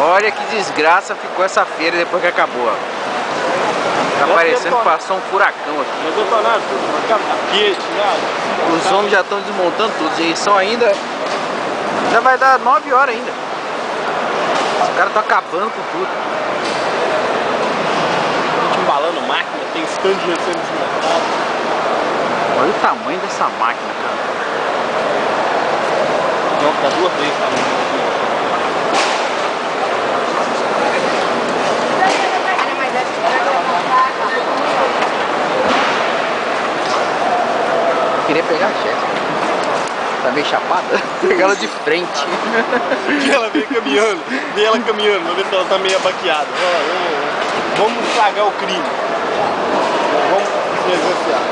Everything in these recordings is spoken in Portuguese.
Olha que desgraça ficou essa feira depois que acabou, ó. Tá parecendo que passou um furacão aqui. Já detonaram tudo, marcaram tapete, nada. Os homens já estão desmontando tudo, gente. São ainda... Já vai dar 9 horas ainda. Os caras estão acabando com tudo. Gente embalando máquina, tem stand de sendo desmontado. Olha o tamanho dessa máquina, cara. Não, dá 2 vezes, tá? Queria pegar a chefe. Tá meio chapada? Pegar ela de frente. E ela vem caminhando, vê ela caminhando, vamos ver se ela tá meio abaqueada. Vamos estragar o crime. Vamos presenciar.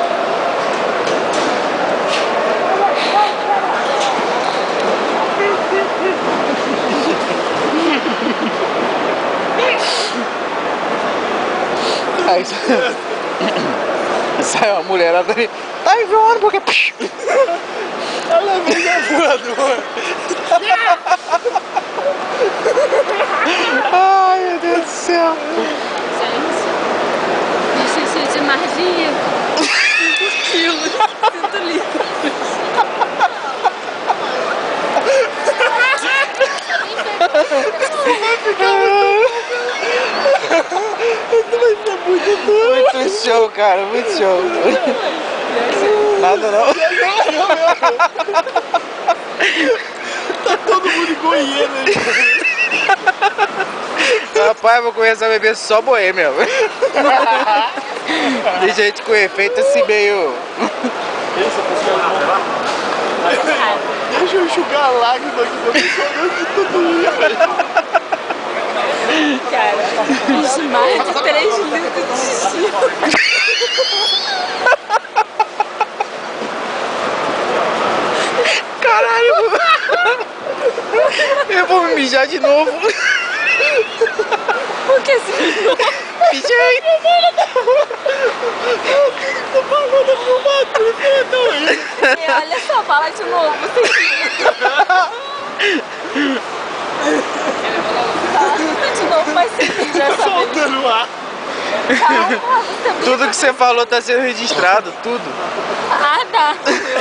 Aí sai uma mulherada ali. Tá voando porque... Ela vem na voadora. Ai, meu Deus do céu. Gente, deixa de magia. 5 quilos. Sinto livre. Muito show, cara, muito show. Nada não. Tá todo mundo igual hiena aí. Rapaz, eu vou começar a beber só boêmia. Deixa a gente com efeito assim meio... Deixa eu enxugar a lágrima aqui, eu tô chorando de tudo isso. Cara, fiz mais de 3 litros de xixi. Caralho! Eu vou me mijar de novo. Por que se mijou? Mijei! E olha só, fala de novo. De novo vai ser vídeo essa vez. Soltando o ar. Calma, você... Tudo que você falou tá sendo registrado, tudo. Ah, tá.